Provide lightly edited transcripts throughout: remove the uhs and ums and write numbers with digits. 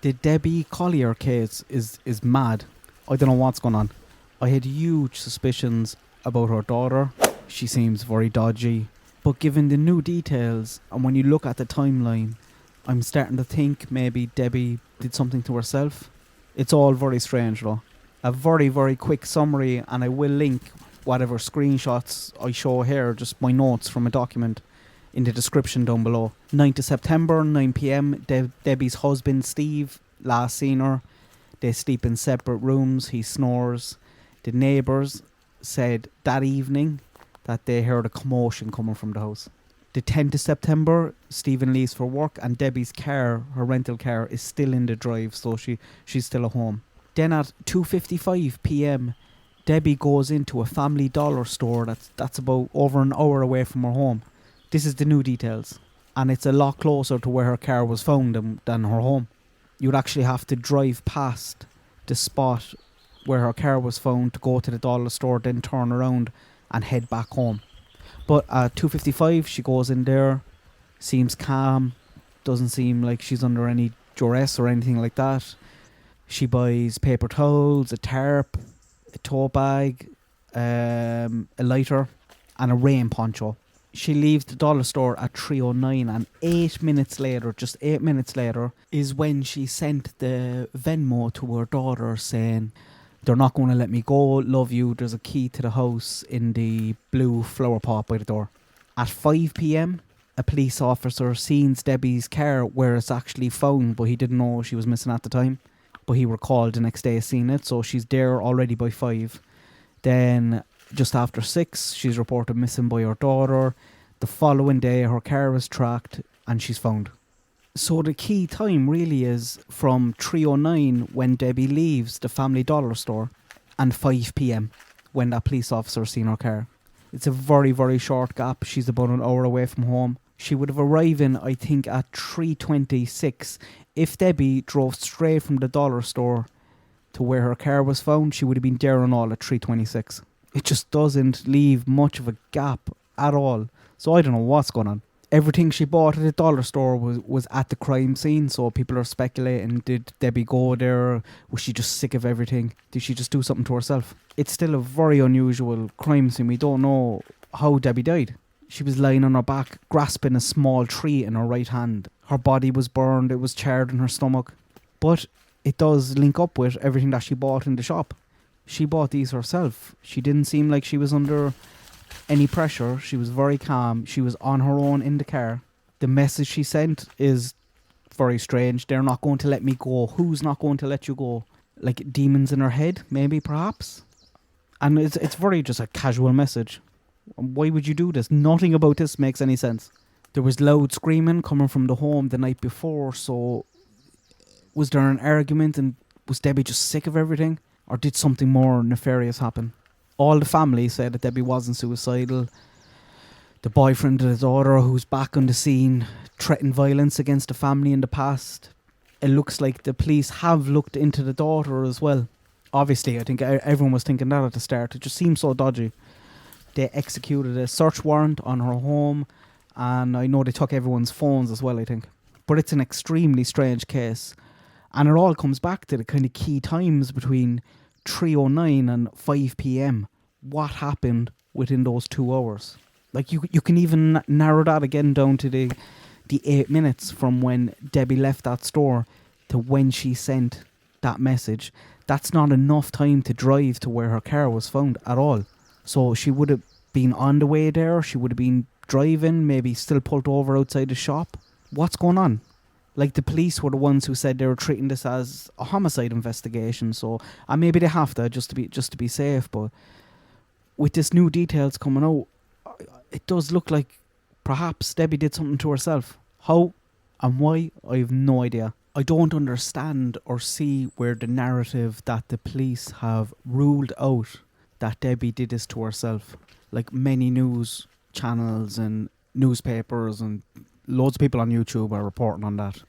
The Debbie Collier case is mad. I don't know what's going on. I had huge suspicions about her daughter. She seems very dodgy. But given the new details, and when you look at the timeline, I'm starting to think maybe Debbie did something to herself. It's all very strange though. A very, very quick summary, and I will link whatever screenshots I show here, just my notes from a document, in the description down below. 9th of September, 9pm, Debbie's husband Steve, last seen her. They sleep in separate rooms, he snores. The neighbours said that evening that they heard a commotion coming from the house. The 10th of September, Stephen leaves for work and Debbie's car, her rental car, is still in the drive, so she's still at home. Then at 2:55pm, Debbie goes into a Family Dollar store that's about over an hour away from her home. This is the new details, and it's a lot closer to where her car was found than her home. You'd actually have to drive past the spot where her car was found to go to the dollar store, then turn around and head back home. But at 2:55, she goes in there, seems calm, doesn't seem like she's under any duress or anything like that. She buys paper towels, a tarp, a tote bag, a lighter, and a rain poncho. She leaves the dollar store at 3:09, and 8 minutes later, just 8 minutes later, is when she sent the Venmo to her daughter saying, "They're not going to let me go, love you, there's a key to the house in the blue flower pot by the door." At 5pm, a police officer sees Debbie's car where it's actually found, but he didn't know she was missing at the time. But he recalled the next day seeing it, so she's there already by 5. Then, just after 6, she's reported missing by her daughter. The following day, her car is tracked and she's found. So the key time really is from 3:09 when Debbie leaves the Family Dollar store and 5pm when that police officer seen her car. It's a very, very short gap. She's about an hour away from home. She would have arrived in, I think, at 3:26. If Debbie drove straight from the dollar store to where her car was found, she would have been there and all at 3:26. It just doesn't leave much of a gap at all. So I don't know what's going on. Everything she bought at the dollar store was at the crime scene, so people are speculating, did Debbie go there? Was she just sick of everything? Did she just do something to herself? It's still a very unusual crime scene. We don't know how Debbie died. She was lying on her back, grasping a small tree in her right hand. Her body was burned, it was charred in her stomach. But it does link up with everything that she bought in the shop. She bought these herself. She didn't seem like she was under any pressure. She was very calm. She was on her own in the car. The message she sent is very strange. They're not going to let me go. Who's not going to let you go? Like demons in her head, maybe, perhaps? And it's very just a casual message. Why would you do this? Nothing about this makes any sense. There was loud screaming coming from the home the night before, so was there an argument and was Debbie just sick of everything? Or did something more nefarious happen? All the family said that Debbie wasn't suicidal. The boyfriend of the daughter, who's back on the scene, threatened violence against the family in the past. It looks like the police have looked into the daughter as well. Obviously, I think everyone was thinking that at the start. It just seems so dodgy. They executed a search warrant on her home, and I know they took everyone's phones as well, I think. But it's an extremely strange case. And it all comes back to the kind of key times between 3:09 and 5pm. What happened within those 2 hours? Like you can even narrow that again down to the 8 minutes from when Debbie left that store to when she sent that message. That's not enough time to drive to where her car was found at all. So she would have been on the way there. She would have been driving, maybe still pulled over outside the shop. What's going on? Like, the police were the ones who said they were treating this as a homicide investigation. So, and maybe they have to just to be safe. But with this new details coming out, it does look like perhaps Debbie did something to herself. How and why, I have no idea. I don't understand or see where the narrative that the police have ruled out that Debbie did this to herself. Like many news channels and newspapers and loads of people on YouTube are reporting on that.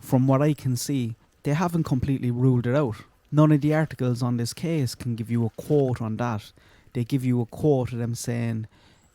From what I can see, they haven't completely ruled it out. None of the articles on this case can give you a quote on that. They give you a quote of them saying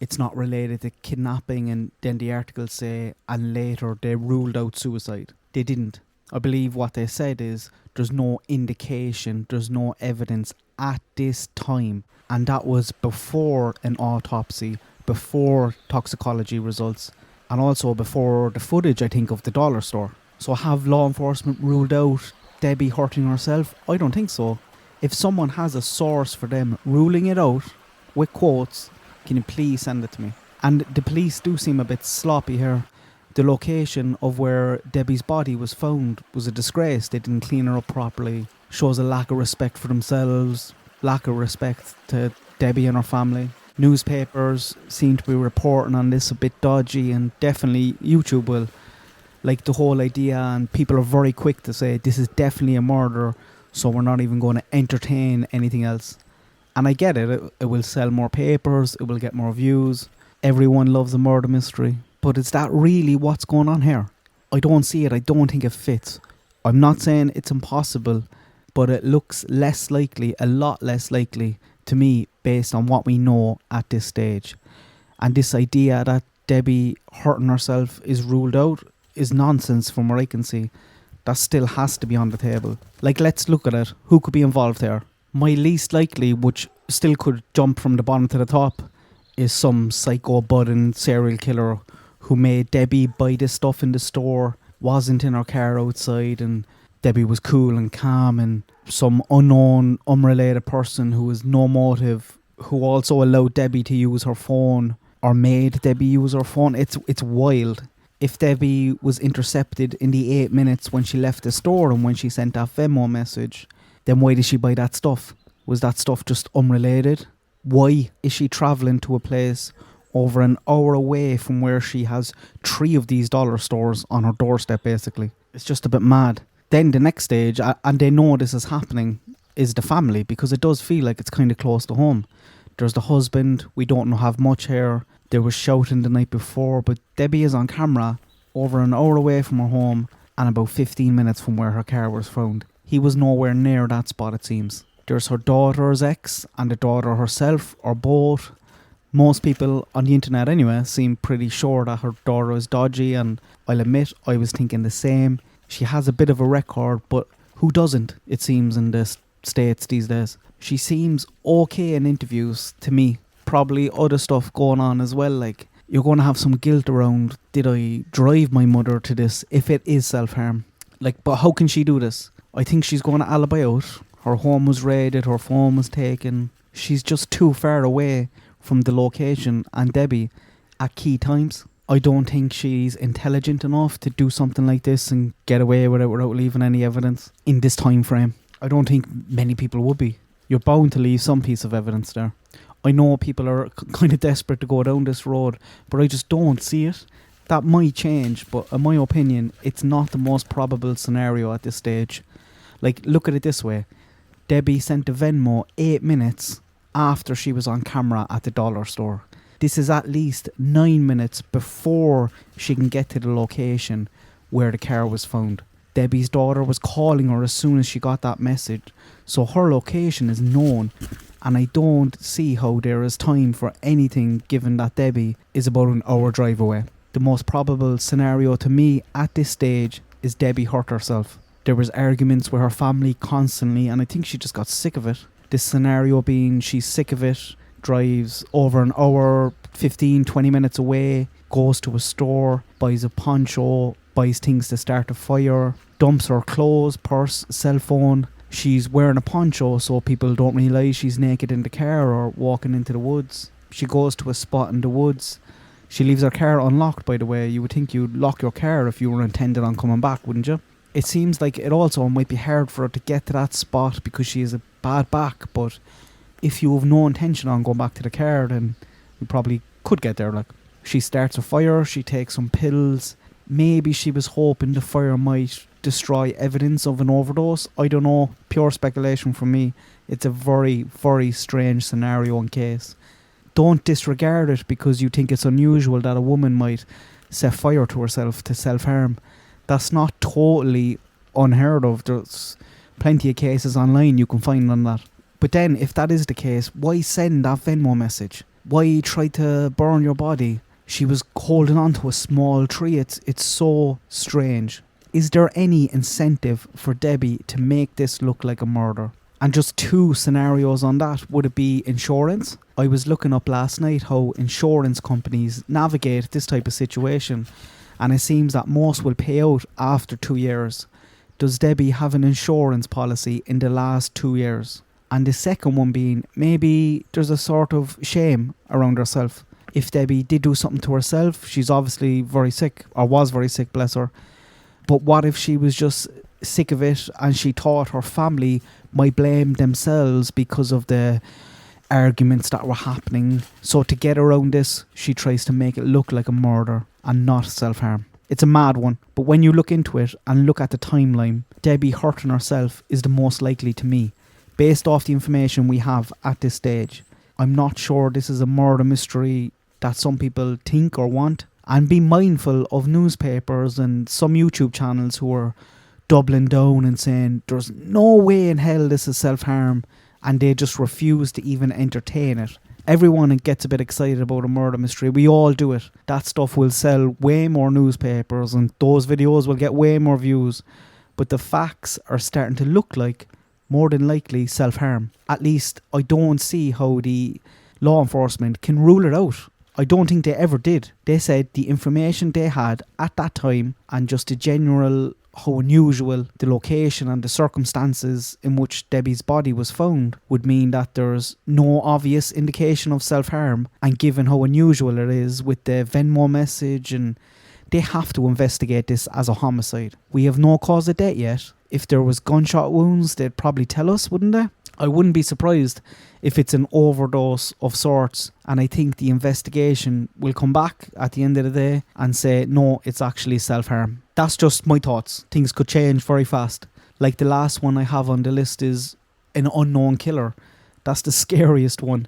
it's not related to kidnapping, and then the articles say, and later they ruled out suicide. They didn't. I believe what they said is there's no indication, there's no evidence at this time. And that was before an autopsy, before toxicology results, and also before the footage, I think, of the dollar store. So have law enforcement ruled out Debbie hurting herself? I don't think so. If someone has a source for them ruling it out, with quotes, can you please send it to me? And the police do seem a bit sloppy here. The location of where Debbie's body was found was a disgrace. They didn't clean her up properly. Shows a lack of respect for themselves, lack of respect to Debbie and her family. Newspapers seem to be reporting on this a bit dodgy, and definitely YouTube will like the whole idea, and people are very quick to say this is definitely a murder, so we're not even going to entertain anything else. And I get it, it will sell more papers, it will get more views. Everyone loves a murder mystery. But is that really what's going on here? I don't see it, I don't think it fits. I'm not saying it's impossible, but it looks less likely, a lot less likely to me based on what we know at this stage. And this idea that Debbie hurting herself is ruled out is nonsense from what I can see. That still has to be on the table. Like, let's look at it. Who could be involved there? My least likely, which still could jump from the bottom to the top, is some psycho budding serial killer who made Debbie buy this stuff in the store, wasn't in her car outside, and Debbie was cool and calm, and some unknown, unrelated person who has no motive, who also allowed Debbie to use her phone, or made Debbie use her phone. It's wild. If Debbie was intercepted in the 8 minutes when she left the store and when she sent that Venmo message, then why did she buy that stuff? Was that stuff just unrelated? Why is she travelling to a place over an hour away from where she has 3 of these dollar stores on her doorstep, basically? It's just a bit mad. Then the next stage, and they know this is happening, is the family, because it does feel like it's kind of close to home. There's the husband, we don't have much hair. There was shouting the night before, but Debbie is on camera over an hour away from her home and about 15 minutes from where her car was found. He was nowhere near that spot, it seems. There's her daughter's ex and the daughter herself, or both. Most people on the internet anyway seem pretty sure that her daughter is dodgy, and I'll admit I was thinking the same. She has a bit of a record, but who doesn't, it seems, in the States these days. She seems okay in interviews to me. Probably other stuff going on as well, like you're going to have some guilt around, did I drive my mother to this, if it is self-harm? Like, but how can she do this? I think she's going to alibi out. Her home was raided, her phone was taken. She's just too far away from the location and Debbie at key times. I don't think she's intelligent enough to do something like this and get away with it without leaving any evidence in this time frame. I don't think many people would be. You're bound to leave some piece of evidence there. I know people are kind of desperate to go down this road, but I just don't see it. That might change, but in my opinion, it's not the most probable scenario at this stage. Like, look at it this way. Debbie sent a Venmo 8 minutes after she was on camera at the dollar store. This is at least 9 minutes before she can get to the location where the car was found. Debbie's daughter was calling her as soon as she got that message, so her location is known, and I don't see how there is time for anything given that Debbie is about an hour drive away. The most probable scenario to me at this stage is Debbie hurt herself. There was arguments with her family constantly, and I think she just got sick of it. This scenario being she's sick of it, drives over an hour, 15, 20 minutes away, goes to a store, buys a poncho, buys things to start a fire, dumps her clothes, purse, cell phone. She's wearing a poncho so people don't realise she's naked in the car or walking into the woods. She goes to a spot in the woods. She leaves her car unlocked, by the way. You would think you'd lock your car if you were intended on coming back, wouldn't you? It seems like it also might be hard for her to get to that spot because she has a bad back, but if you have no intention on going back to the car, then you probably could get there. Like, she starts a fire, she takes some pills. Maybe she was hoping the fire might destroy evidence of an overdose. I don't know. Pure speculation from me. It's a very, very strange scenario and case. Don't disregard it because you think it's unusual that a woman might set fire to herself to self-harm. That's not totally unheard of. There's plenty of cases online you can find on that. But then, if that is the case, why send that Venmo message? Why try to burn your body? She was holding on to a small tree. It's so strange. Is there any incentive for Debbie to make this look like a murder? And just 2 scenarios on that. Would it be insurance? I was looking up last night how insurance companies navigate this type of situation, and it seems that most will pay out after 2 years. Does Debbie have an insurance policy in the last 2 years? And the second one being, maybe there's a sort of shame around herself. If Debbie did do something to herself, she's obviously very sick, or was very sick, bless her. But what if she was just sick of it and she thought her family might blame themselves because of the arguments that were happening? So to get around this, she tries to make it look like a murder and not self-harm. It's a mad one, but when you look into it and look at the timeline, Debbie hurting herself is the most likely to me, based off the information we have at this stage. I'm not sure this is a murder mystery that some people think or want. And be mindful of newspapers and some YouTube channels who are doubling down and saying there's no way in hell this is self-harm, and they just refuse to even entertain it. Everyone gets a bit excited about a murder mystery. We all do it. That stuff will sell way more newspapers and those videos will get way more views. But the facts are starting to look like, more than likely, self-harm. At least I don't see how the law enforcement can rule it out. I don't think they ever did. They said the information they had at that time and just the general how unusual the location and the circumstances in which Debbie's body was found would mean that there's no obvious indication of self-harm, and given how unusual it is with the Venmo message, and they have to investigate this as a homicide. We have no cause of death yet. If there was gunshot wounds, they'd probably tell us, wouldn't they? I wouldn't be surprised if it's an overdose of sorts, and I think the investigation will come back at the end of the day and say, no, it's actually self-harm. That's just my thoughts. Things could change very fast. Like the last one I have on the list is an unknown killer. That's the scariest one,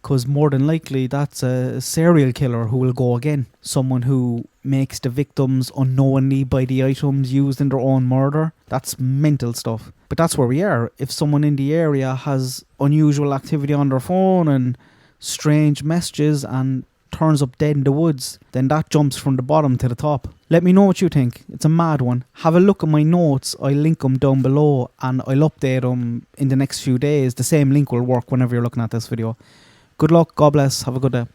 because more than likely that's a serial killer who will go again. Someone who makes the victims unknowingly buy the items used in their own murder. That's mental stuff. But that's where we are. If someone in the area has unusual activity on their phone and strange messages and turns up dead in the woods, then that jumps from the bottom to the top. Let me know what you think. It's a mad one. Have a look at my notes. I'll link them down below and I'll update them in the next few days. The same link will work whenever you're looking at this video. Good luck. God bless. Have a good day.